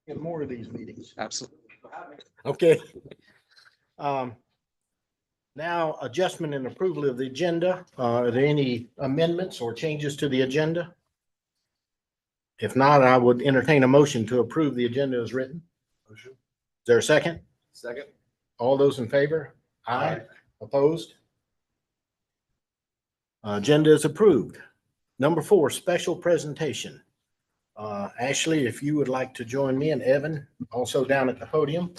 in more of these meetings. Absolutely. Okay. Now adjustment and approval of the agenda. Are there any amendments or changes to the agenda? If not, I would entertain a motion to approve the agenda as written. Motion. Is there a second? Second. All those in favor? Aye. Opposed? Agenda is approved. Number 4, special presentation. Ashley, if you would like to join me and Evan, also down at the podium.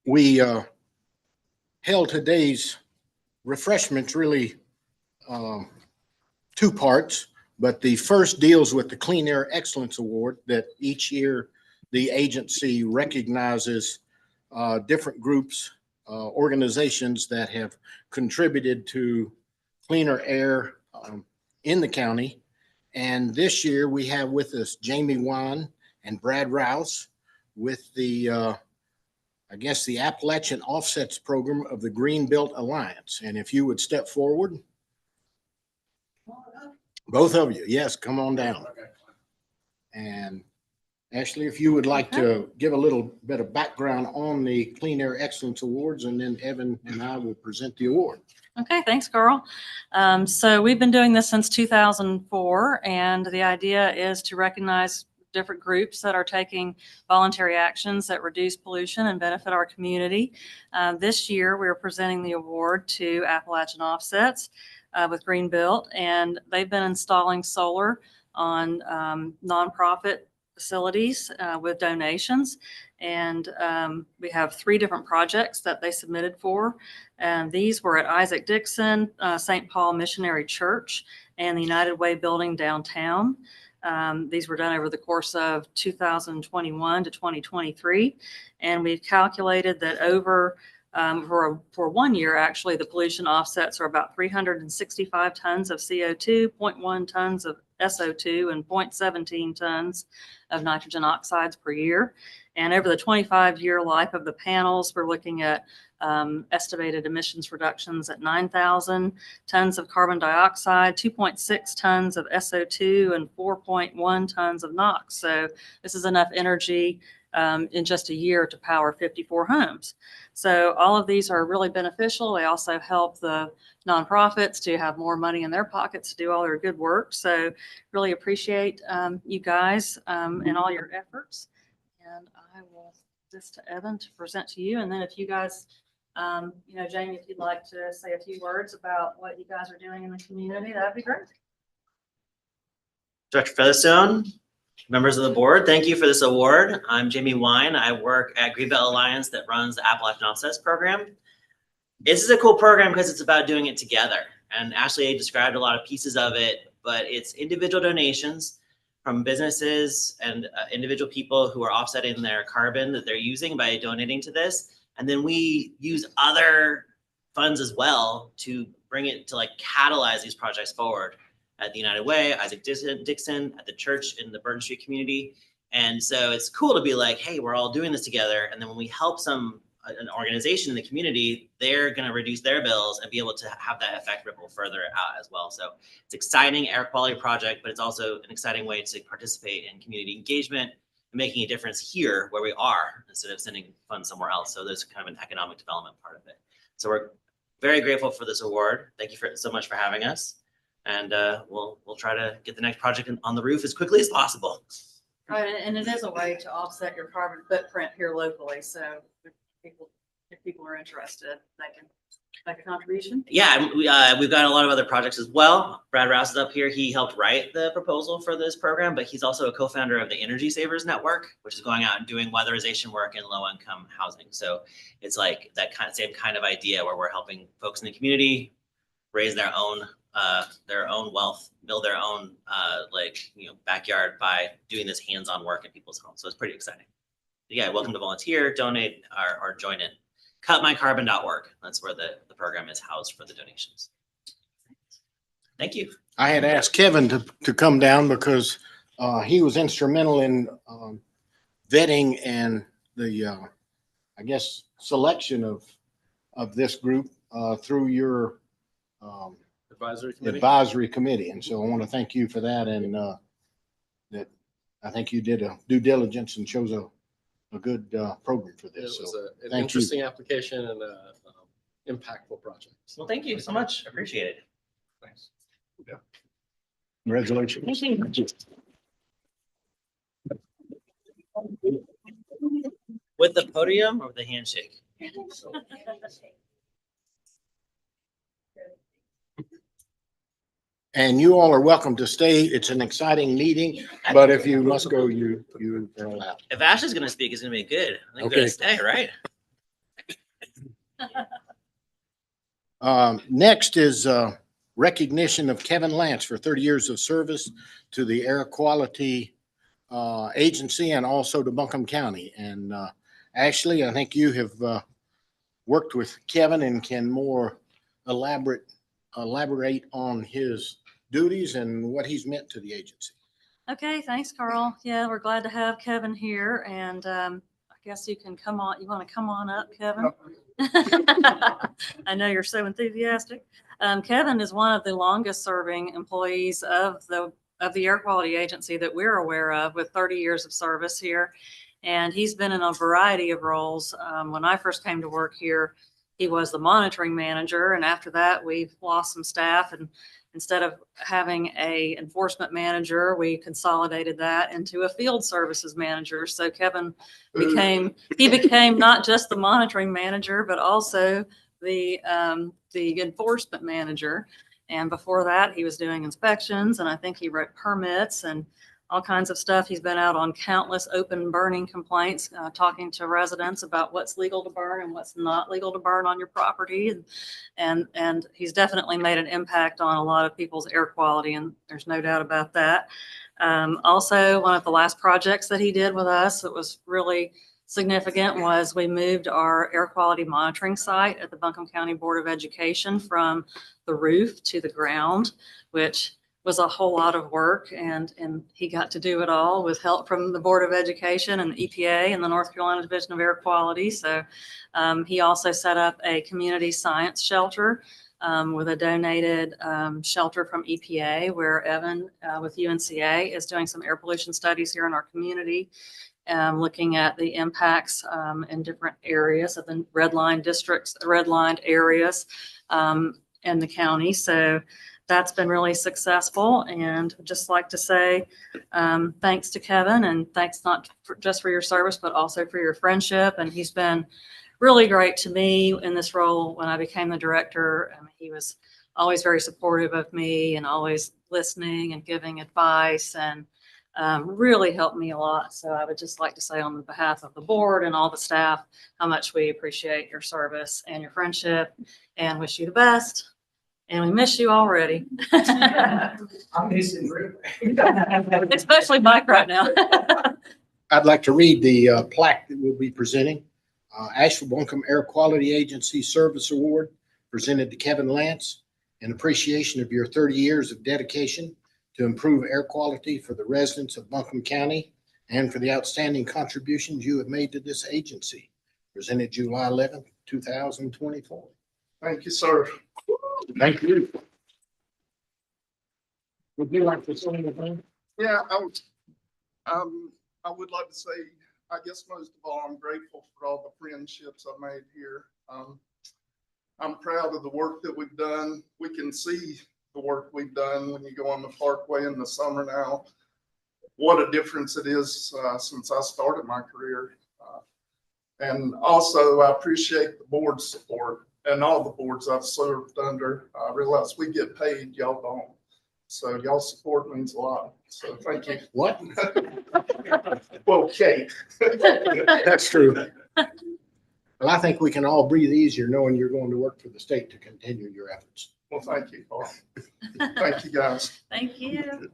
We held today's refreshments really 2 parts, but the first deals with the Clean Air Excellence Award that each year the agency recognizes different groups, organizations that have contributed to cleaner air in the county. And this year we have with us Jamie Wine and Brad Rouse with the I guess the Appalachian Offsets Program of the Green Belt Alliance. And if you would step forward. Both of you. Yes, come on down. And Ashley, if you would like to give a little bit of background on the Clean Air Excellence Awards, and then Evan and I will present the award. Okay, thanks, Carl. So we've been doing this since 2004, and the idea is to recognize different groups that are taking voluntary actions that reduce pollution and benefit our community. This year, we are presenting the award to Appalachian Offsets with Greenbuilt, and they've been installing solar on nonprofit facilities with donations. And we have 3 different projects that they submitted for. And these were at Isaac Dixon, St. Paul Missionary Church, and the United Way building downtown. These were done over the course of 2021 to 2023. And we've calculated that over for 1 year, actually, the pollution offsets are about 365 tons of CO2, 0.1 tons of SO2, and 0.17 tons of nitrogen oxides per year. And over the 25-year life of the panels, we're looking at estimated emissions reductions at 9,000 tons of carbon dioxide, 2.6 tons of SO2, and 4.1 tons of NOx. So this is enough energy in just a year to power 54 homes. So all of these are really beneficial. They also help the nonprofits to have more money in their pockets to do all their good work. So really appreciate you guys and all your efforts. And I will this to Evan to present to you. And then if you guys, Jamie, if you'd like to say a few words about what you guys are doing in the community, that'd be great. Dr. Featherstone, members of the board, thank you for this award. I'm Jamie Wine. I work at Green Belt Alliance that runs the Appalachian Offsets program. This is a cool program because it's about doing it together. And Ashley described a lot of pieces of it, but it's individual donations from businesses and individual people who are offsetting their carbon that they're using by donating to this. And then we use other funds as well to bring it to catalyze these projects forward at the United Way, Isaac Dixon, at the church in the Burton Street community. And so it's cool to be like, hey, we're all doing this together. And then when we help an organization in the community, they're going to reduce their bills and be able to have that effect ripple further out as well. So it's exciting air quality project, but it's also an exciting way to participate in community engagement and making a difference here where we are instead of sending funds somewhere else. So there's kind of an economic development part of it. So we're very grateful for this award. Thank you so much for having us. And we'll try to get the next project on the roof as quickly as possible. Right, and it is a way to offset your carbon footprint here locally. So if people are interested, they can make a contribution. Yeah, we've got a lot of other projects as well. Brad Rouse is up here. He helped write the proposal for this program, but he's also a co-founder of the Energy Savers Network, which is going out and doing weatherization work in low-income housing. So it's like that same kind of idea where we're helping folks in the community raise their own wealth, build their own backyard by doing this hands-on work in people's homes. So it's pretty exciting. Yeah, welcome to volunteer, donate, or join in. Cutmycarbon.org. That's where the program is housed for the donations. Thank you. I had asked Kevin to come down because he was instrumental in vetting and the I guess, selection of this group through your advisory committee. And so I want to thank you for that. And that I think you did a due diligence and chose a good program for It this. was So an thank you. interesting application and a impactful project. Well, thank you so much. Appreciate it. Thanks. Congratulations. With the podium or with the handshake? And you all are welcome to stay. It's an exciting meeting, but if you must go, you are allowed. If Ash is gonna speak, it's gonna be good. I think we're Okay. gonna stay, right? Next is recognition of Kevin Lance for 30 years of service to the Air Quality Agency and also to Buncombe County. And Ashley, I think you have worked with Kevin and can more elaborate on his duties and what he's meant to the agency. Okay, thanks, Carl. Yeah, we're glad to have Kevin here, and I guess you can come on. You want to come on up, Kevin? I know you're so enthusiastic. Kevin is one of the longest-serving employees of the Air Quality Agency that we're aware of, with 30 years of service here, and he's been in a variety of roles. When I first came to work here, he was the monitoring manager, and after that, we've lost some staff, and instead of having a enforcement manager, we consolidated that into a field services manager. So Kevin became not just the monitoring manager, but also the enforcement manager. And before that, he was doing inspections, and I think he wrote permits and all kinds of stuff. He's been out on countless open burning complaints, talking to residents about what's legal to burn and what's not legal to burn on your property. And he's definitely made an impact on a lot of people's air quality, and there's no doubt about that. Also, one of the last projects that he did with us that was really significant was we moved our air quality monitoring site at the Buncombe County Board of Education from the roof to the ground, which was a whole lot of work, and he got to do it all with help from the Board of Education and the EPA and the North Carolina Division of Air Quality. So he also set up a community science shelter with a donated shelter from EPA, where Evan with UNCA is doing some air pollution studies here in our community, looking at the impacts in different areas of the red-line districts, red-lined areas in the county. So that's been really successful, and just like to say thanks to Kevin, and thanks not just for your service, but also for your friendship. And he's been really great to me in this role. When I became the director, he was always very supportive of me and always listening and giving advice, and really helped me a lot. So I would just like to say on behalf of the board and all the staff how much we appreciate your service and your friendship, and wish you the best. And we miss you already. I'm missing Rick. Especially Mike right now. I'd like to read the plaque that we'll be presenting. Asheville-Buncombe Air Quality Agency Service Award presented to Kevin Lance in appreciation of your 30 years of dedication to improve air quality for the residents of Buncombe County and for the outstanding contributions you have made to this agency. Presented July 11th, 2024. Thank you, sir. Thank you. Would you like to say anything? Yeah, I would like to say, I guess most of all, I'm grateful for all the friendships I've made here. I'm proud of the work that we've done. We can see the work we've done when you go on the Parkway in the summer now. What a difference it is since I started my career. And also, I appreciate the board's support and all the boards I've served under. I realize we get paid, y'all don't. So y'all support means a lot. So thank you. What? Well, Kate. That's true. Well, I think we can all breathe easier knowing you're going to work for the state to continue your efforts. Well, thank you, Paul. Thank you, guys. Thank you.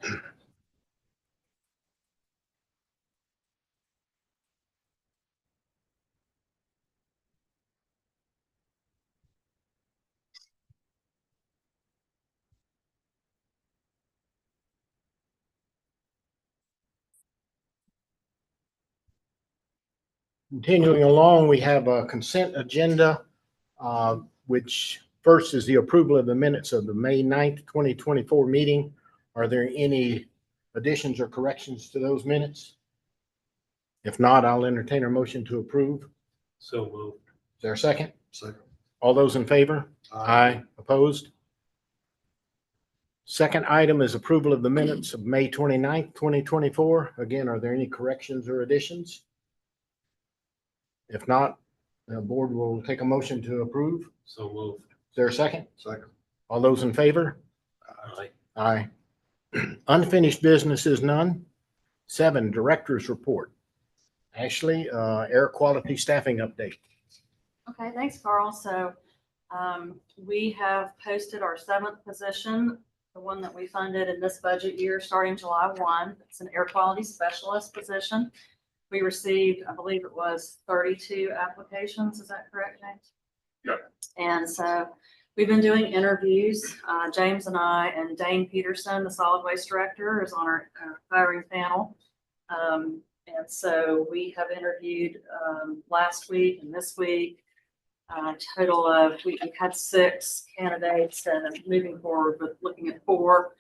Continuing along, we have a consent agenda, which first is the approval of the minutes of the May 9th, 2024 meeting. Are there any additions or corrections to those minutes? If not, I'll entertain a motion to approve. So moved. Is there a second? Second. All those in favor? Aye. Opposed? Second item is approval of the minutes of May 29th, 2024. Again, are there any corrections or additions? If not, the board will take a motion to approve. So moved. Is there a second? Second. All those in favor? Aye. Aye. Unfinished business is none. 7, director's report. Ashley, air quality staffing update. Okay, thanks, Carl. So we have posted our 7th position, the one that we funded in this budget year, starting July 1. It's an air quality specialist position. We received, I believe it was 32 applications. Is that correct, James? Yep. And so we've been doing interviews. James and I and Dane Peterson, the solid waste director, is on our hiring panel. And so we have interviewed last week and this week. Total of, we had 6 candidates and I'm moving forward with looking at 4.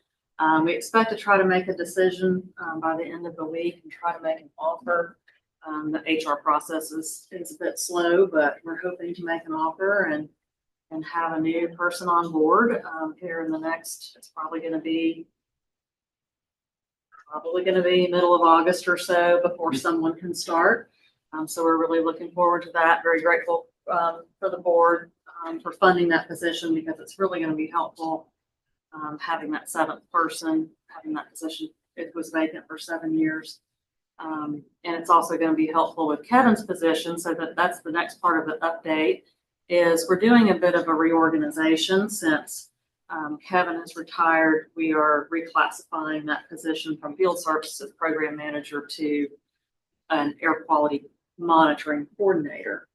We expect to try to make a decision by the end of the week and try to make an offer. The HR process is a bit slow, but we're hoping to make an offer and have a new person on board here in the next, it's probably going to be middle of August or so before someone can start. So we're really looking forward to that. Very grateful for the board for funding that position because it's really going to be helpful having that 7th person, having that position. It was vacant for 7 years. And it's also going to be helpful with Kevin's position. So that's the next part of the update is we're doing a bit of a reorganization since Kevin is retired. We are reclassifying that position from field services program manager to an air quality monitoring coordinator.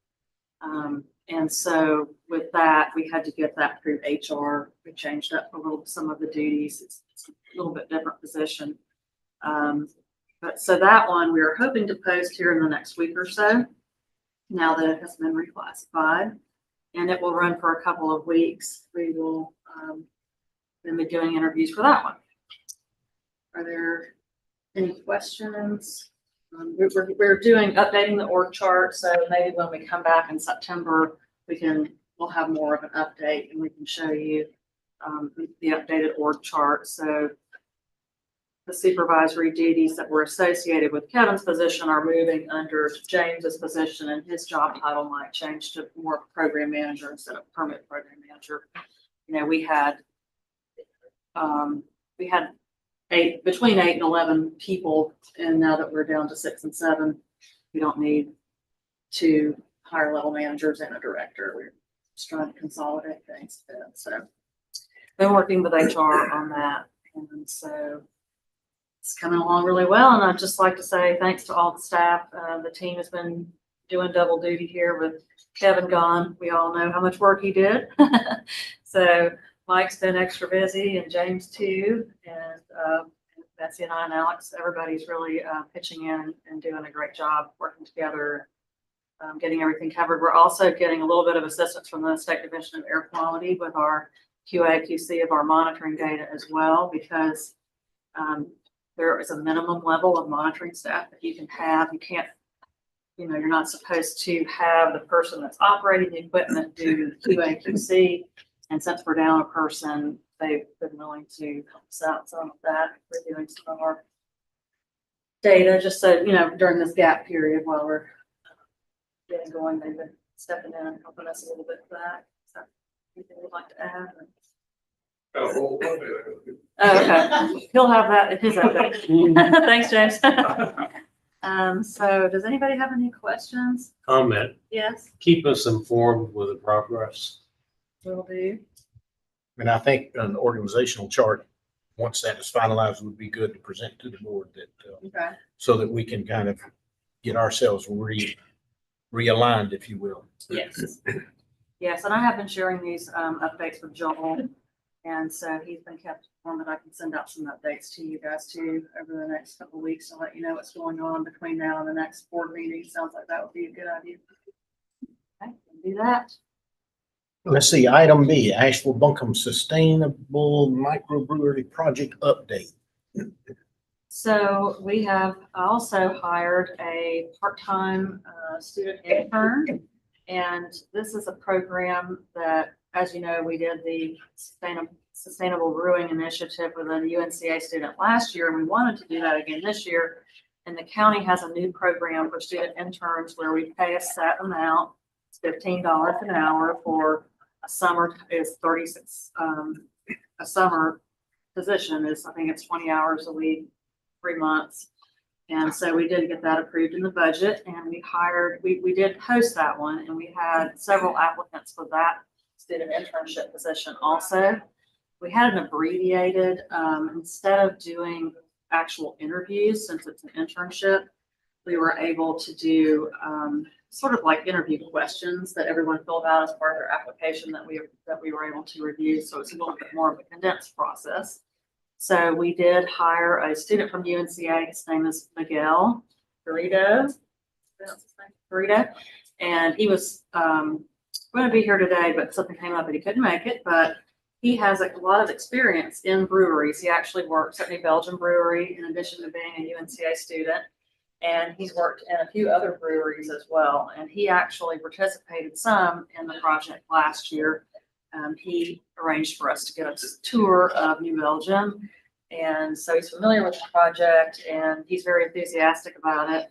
And so with that, we had to get that through HR. We changed up a little, some of the duties. It's a little bit different position. But so that one we are hoping to post here in the next week or so, now that it has been reclassified, and it will run for a couple of weeks. We will then be doing interviews for that one. Are there any questions? We're updating the org chart, so maybe when we come back in September, we'll have more of an update and we can show you the updated org chart. So the supervisory duties that were associated with Kevin's position are moving under James's position, and his job title might change to more program manager instead of permit program manager. You know, we had between 8 and 11 people, and now that we're down to 6 and 7, we don't need 2 higher level managers and a director. We're just trying to consolidate things a bit. So been working with HR on that, and so it's coming along really well. And I'd just like to say thanks to all the staff. The team has been doing double duty here with Kevin gone. We all know how much work he did. So Mike's been extra busy and James too. And Betsy and I and Alex, everybody's really pitching in and doing a great job working together, getting everything covered. We're also getting a little bit of assistance from the State Division of Air Quality with our QA/QC of our monitoring data as well, because there is a minimum level of monitoring staff that you can have. You can't, you know, you're not supposed to have the person that's operating the equipment do QA/QC. And since we're down a person, they've been willing to help us out some of that. We're doing some of our data just so, you know, during this gap period while we're getting going, they've been stepping in and helping us a little bit with that. So anything you'd like to add? Oh, Okay. He'll have that in his update. Thanks, James. So does anybody have any questions? Comment. Yes, Keep us informed with the progress. will do. And I think an organizational chart, once that is finalized, would be good to present to the board that, Okay. so that we can kind of get ourselves realigned, if you will. Yes. Yes, and I have been sharing these updates with Joel And so he's been kept informed that I can send out some updates to you guys too over the next couple of weeks to let you know what's going on between now and the next board meeting. Sounds like that would be a good idea. Okay, can do that. Let's see, item B, Asheville-Buncombe Sustainable Microbrewery Project Update. So we have also hired a part-time student intern. And this is a program that, as you know, we did the Sustainable Brewing Initiative with a UNCA student last year, and we wanted to do that again this year. And the county has a new program for student interns where we pay a set amount. It's $15 an hour for a summer is 36. A summer position is, I think it's 20 hours a week, 3 months. And so we did get that approved in the budget, and we did post that one, and we had several applicants for that student internship position also. We had an abbreviated, instead of doing actual interviews, since it's an internship, we were able to do sort of like interview questions that everyone filled out as part of their application that we were able to review. So it's a little bit more of a condensed process. So we did hire a student from UNCA. His name is Miguel Burrito. And he was going to be here today, but something came up and he couldn't make it. But he has a lot of experience in breweries. He actually works at New Belgium Brewery in addition to being a UNCA student. And he's worked in a few other breweries as well. And he actually participated some in the project last year. He arranged for us to get a tour of New Belgium. And so he's familiar with the project and he's very enthusiastic about it.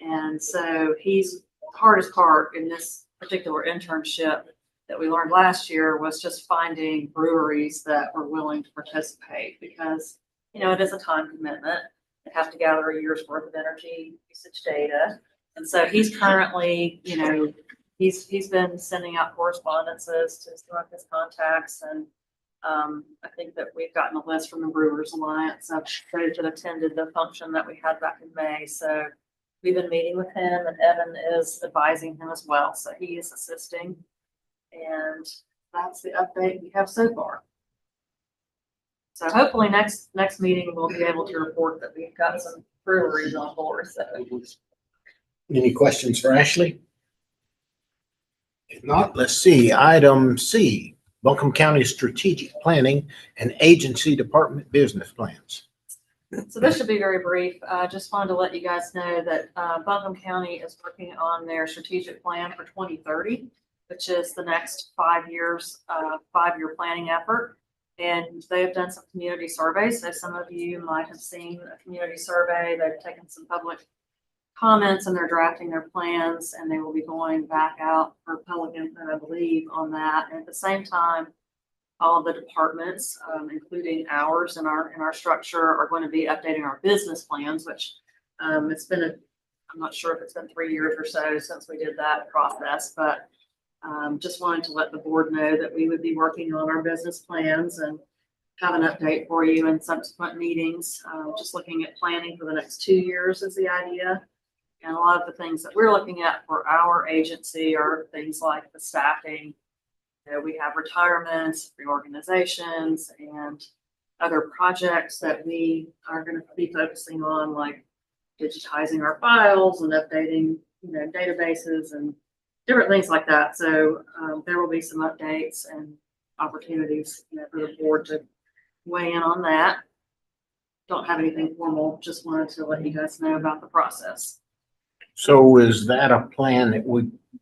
And so he's hardest part in this particular internship that we learned last year was just finding breweries that were willing to participate because, you know, it is a time commitment. They have to gather a year's worth of energy usage data. And so he's currently, you know, he's been sending out correspondences to some of his contacts. And I think that we've gotten a list from the Brewers Alliance of those that attended the function that we had back in May. So we've been meeting with him and Evan is advising him as well. So he is assisting. And that's the update we have so far. So hopefully next meeting, we'll be able to report that we've got some breweries on board. So. Any questions for Ashley? If not, let's see, item C, Buncombe County Strategic Planning and Agency Department Business Plans. So this should be very brief. I just wanted to let you guys know that Buncombe County is working on their strategic plan for 2030, which is the next 5 years, 5-year planning effort. And they have done some community surveys. So some of you might have seen a community survey. They've taken some public comments and they're drafting their plans and they will be going back out for public input, I believe, on that. And at the same time, all of the departments, including ours in our structure, are going to be updating our business plans, which it's been I'm not sure if it's been 3 years or so since we did that process, but just wanted to let the board know that we would be working on our business plans and have an update for you in subsequent meetings. Just looking at planning for the next 2 years is the idea. And a lot of the things that we're looking at for our agency are things like the staffing. You know, we have retirements, reorganizations, and other projects that we are going to be focusing on, like digitizing our files and updating, you know, databases and different things like that. So there will be some updates and opportunities, you know, for the board to weigh in on that. Don't have anything formal, just wanted to let you guys know about the process. So is that a plan that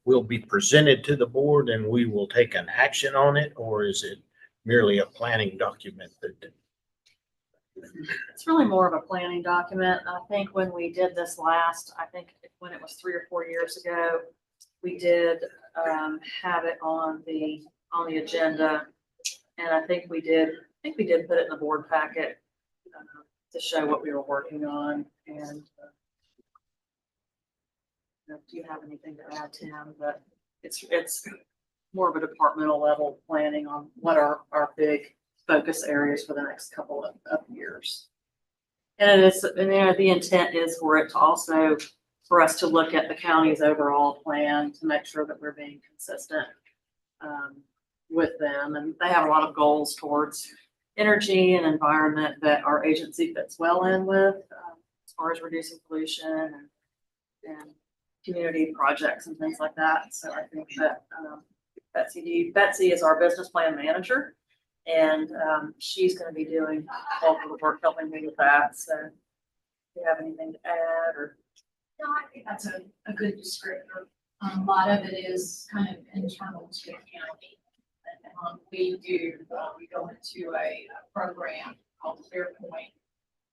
will be presented to the board and we will take an action on it, or is it merely a planning document that? It's really more of a planning document. I think when we did this last, I think when it was 3 or 4 years ago, we did have it on the agenda, and I think we did put it in the board packet to show what we were working on. And do you have anything to add, Tim? But it's more of a departmental level planning on what are our big focus areas for the next couple of years. And it is, and you know, the intent is for it to also for us to look at the county's overall plan to make sure that we're being consistent. You with them. And they have a lot of goals towards energy and environment that our agency fits well in with, as far as reducing pollution and community projects and things like that. So I think that Betsy is our business plan manager, and she's going to be doing all of the work helping me with that. So if you have anything to add or. No, I think that's a good descriptor. A lot of it is kind of internal to the county. We go into a program called ClearPoint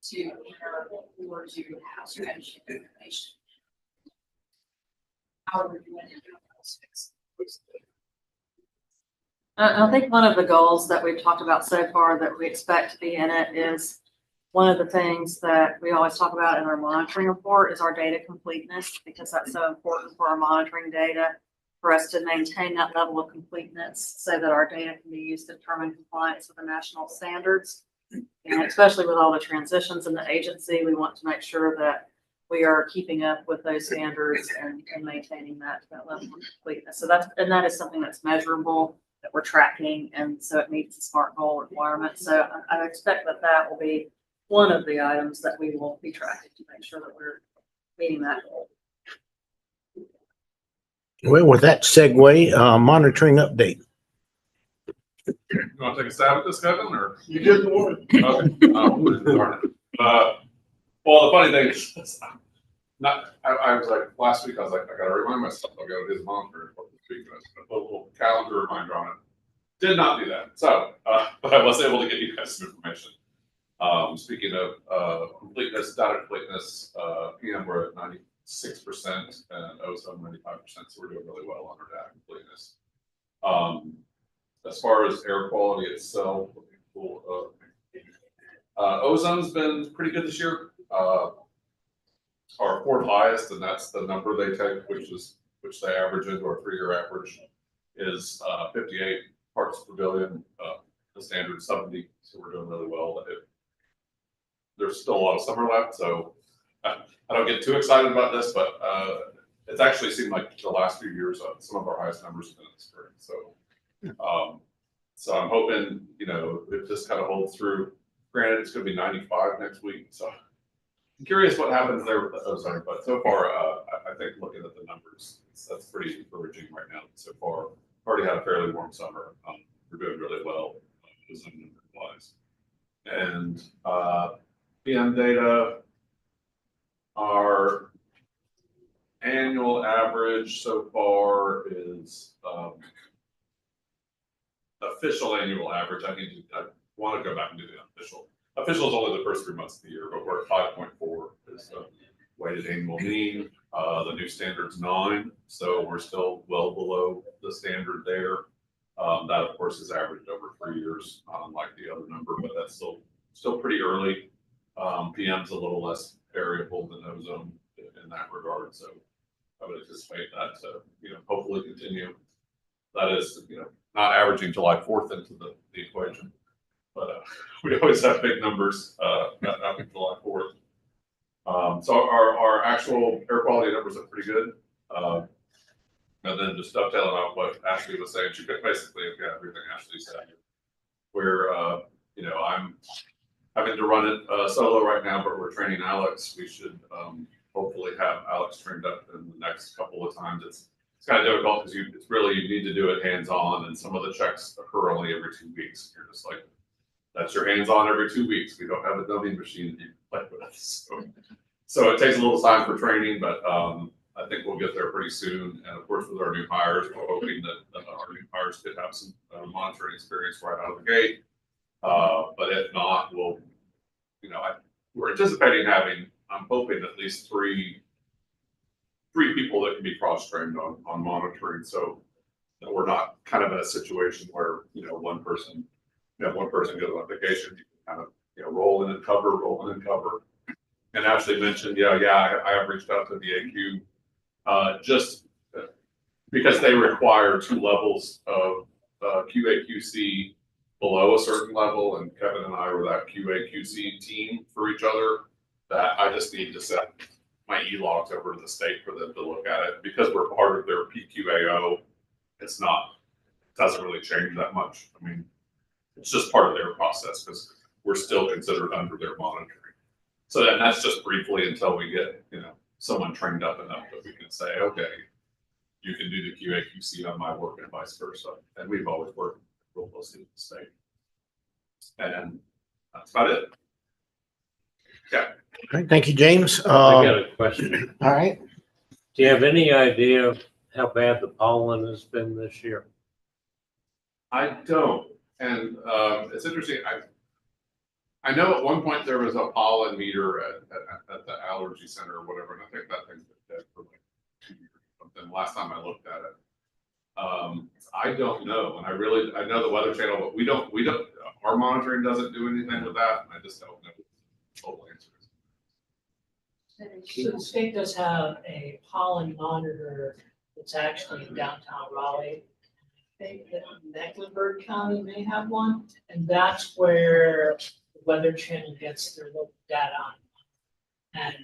to enter or to have strategy information. How we're doing it. I think one of the goals that we've talked about so far that we expect to be in it is one of the things that we always talk about in our monitoring report is our data completeness, because that's so important for our monitoring data, for us to maintain that level of completeness so that our data can be used to determine compliance with the national standards. And especially with all the transitions in the agency, we want to make sure that we are keeping up with those standards and maintaining that level of completeness. So that is something that's measurable, that we're tracking, and so it meets the SMART goal requirements. So I expect that will be one of the items that we will be tracking to make sure that we're meeting that goal. Well, with that segue, monitoring update. You want to take a stab at this, Kevin, or? You did the one. Okay. Darn it. Well, the funny thing is, I was like, last week, I was like, I gotta remind myself, I gotta do the monitoring report this week. And I was gonna put a little calendar reminder on it. Did not do that. So, but I was able to get you guys some information. Speaking of completeness, data completeness, PM we're at 96% and ozone 95%, so we're doing really well on our data completeness. As far as air quality itself, ozone's been pretty good this year. Our fourth highest, and that's the number they take, which they average into our 3-year average, is 58 parts per billion. The standard 70, so we're doing really well. There's still a lot of summer left, so I don't get too excited about this, but it's actually seemed like the last few years some of our highest numbers have been in the spring. So I'm hoping, if this kind of holds through. Granted, it's going to be 95 next week, so I'm curious what happens there with the ozone. But so far, I think looking at the numbers, that's pretty encouraging right now. So far, already had a fairly warm summer. We're doing really well ozone wise, and PM data, our annual average so far is official annual average. I want to go back and do the official. Official is only the first 3 months of the year, but we're at 5.4 is the weighted annual mean. The new standard's 9, so we're still well below the standard there. That of course is averaged over 3 years, unlike the other number, but that's still pretty early. PM's a little less variable than ozone in that regard, so I would anticipate that to hopefully continue. That is not averaging July 4th into the equation, but we always have big numbers after July 4th. So our actual air quality numbers are pretty good. And then just dovetailing on what Ashley was saying, she basically got everything Ashley said. Where I'm having to run it solo right now, but we're training Alex. We should hopefully have Alex trained up in the next couple of times. It's kind of difficult because you need to do it hands-on, and some of the checks occur only every 2 weeks. You're just like, that's your hands-on every 2 weeks. We don't have a dummy machine that you can play with. So it takes a little time for training, but I think we'll get there pretty soon. And of course, with our new hires, we're hoping that our new hires could have some monitoring experience right out of the gate. But if not, we're anticipating I'm hoping at least three people that can be cross-trained on monitoring, so that we're not kind of in a situation where one person goes on vacation, you can kind of roll in and cover. And Ashley mentioned, I have reached out to the AQ just because they require 2 levels of QA/QC below a certain level, and Kevin and I were that QA/QC team for each other. That I just need to set my e-logs over to the state for them to look at it, because we're part of their PQAO. It's not doesn't really change that much. I mean, it's just part of their process because we're still considered under their monitoring. So then that's just briefly until we get, someone trained up enough that we can say, okay, you can do the QA QC on my work and vice versa. And we've always worked real closely with the state. And that's about it. Yeah. All right, thank you, James. I got a question. All right. Do you have any idea how bad the pollen has been this year? I don't. And it's interesting. I know at one point there was a pollen meter at the allergy center or whatever, and I think that thing's been dead for like 2 years or something. Last time I looked at it. I don't know. And I know the Weather Channel, but we don't, our monitoring doesn't do anything with that. And I just don't know the total answer. So the state does have a pollen monitor that's actually in downtown Raleigh. I think that Mecklenburg County may have one, and that's where the Weather Channel gets their local data on. And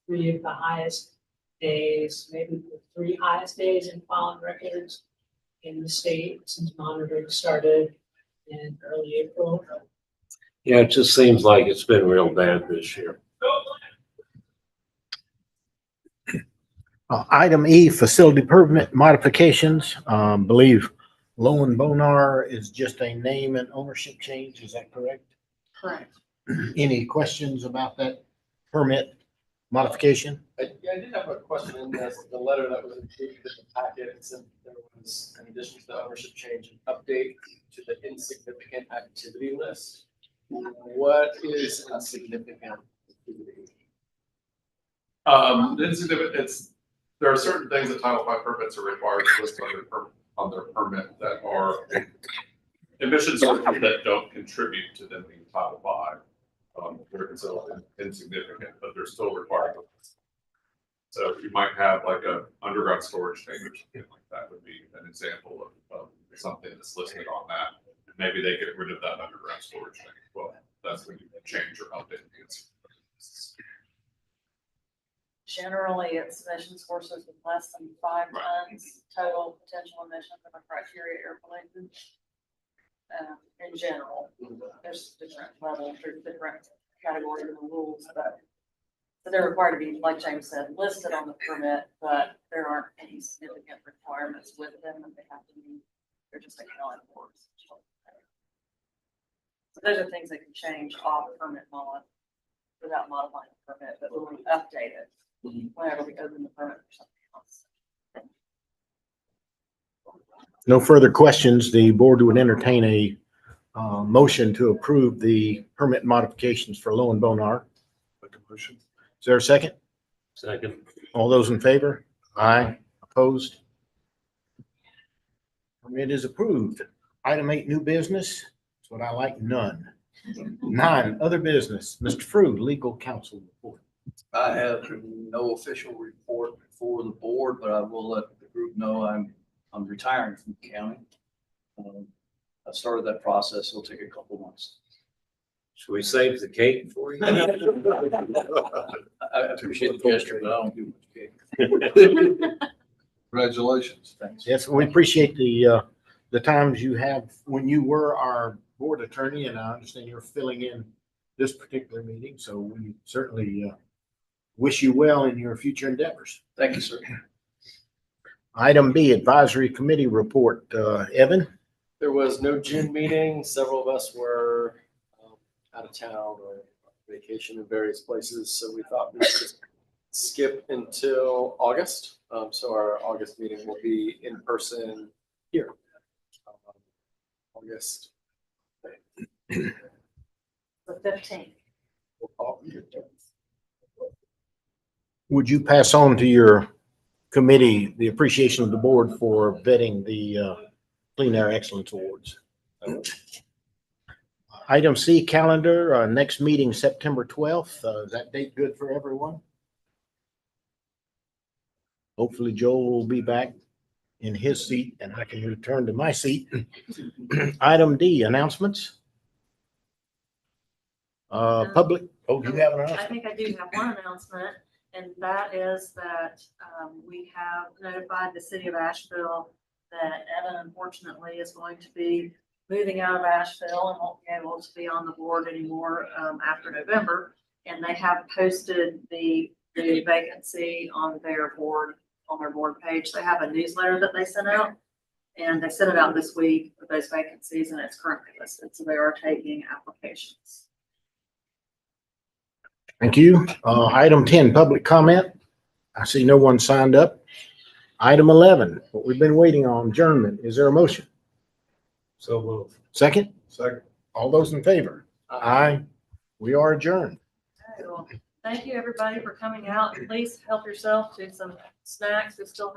3 of the highest days, maybe the 3 highest days in pollen records in the state since monitoring started in early April. Yeah, it just seems like it's been real bad this year. Item E, facility permit modifications. Believe Lowen Bonar is just a name and ownership change. Is that correct? Correct. Any questions about that permit modification? I did have a question in the letter that was included in the packet. It said there was, in addition to the ownership change, an update to the insignificant activity list. What is a significant activity? There are certain things that Title V permits are required to list on their permit that are emission sources that don't contribute to them being Title V. They're considered insignificant, but they're still required. So you might have like a underground storage tank or something like that would be an example of something that's listed on that. Maybe they get rid of that underground storage tank. Well, that's when you change or update the Generally, it's emission sources with less than 5 tons total potential emissions of a criteria air pollutant. In general, there's different levels or different categories in the rules, but so they're required to be, like James said, listed on the permit, but there aren't any significant requirements with them that they have to meet. They're just accounted for. So those are things that can change off permit mod without modifying the permit, but when we update it, whenever we open the permit for something else. No further questions. The board would entertain a motion to approve the permit modifications for Lowen Bonar. Is there a second? Second. All those in favor? Aye. Opposed? Permit is approved. Item 8, new business. That's what I like, none. 9, other business. Mr. Frew, legal counsel report. I have no official report for the board, but I will let the group know I'm retiring from the county. I started that process. It'll take a couple months. Should we save the cake for you? I appreciate the gesture, but I don't do much cake. Congratulations. Thanks. Yes, we appreciate the times you have when you were our board attorney, and I understand you're filling in this particular meeting. So we certainly wish you well in your future endeavors. Thank you, sir. Item B, advisory committee report. Evan? There was no June meeting. Several of us were out of town or on vacation in various places, so we thought we'd just skip until August. So our August meeting will be in person here. August. The 15th. Would you pass on to your committee the appreciation of the board for vetting the Clean Air Excellence Awards? Item C, calendar, next meeting, September 12th. Is that date good for everyone? Hopefully Joel will be back in his seat and I can return to my seat. Item D, announcements. Public, oh, you have an announcement? I think I do have one announcement, and that is that we have notified the city of Asheville that Evan unfortunately is going to be moving out of Asheville and won't be able to be on the board anymore after November. And they have posted the vacancy on their board page. They have a newsletter that they sent out. And they sent it out this week with those vacancies, and it's currently listed, so they are taking applications. Thank you. Item 10, public comment. I see no one signed up. Item 11, what we've been waiting on, adjournment. Is there a motion? So move. Second? Second. All those in favor? Aye. We are adjourned. Okay, well, thank you, everybody, for coming out. Please help yourself to some snacks. We still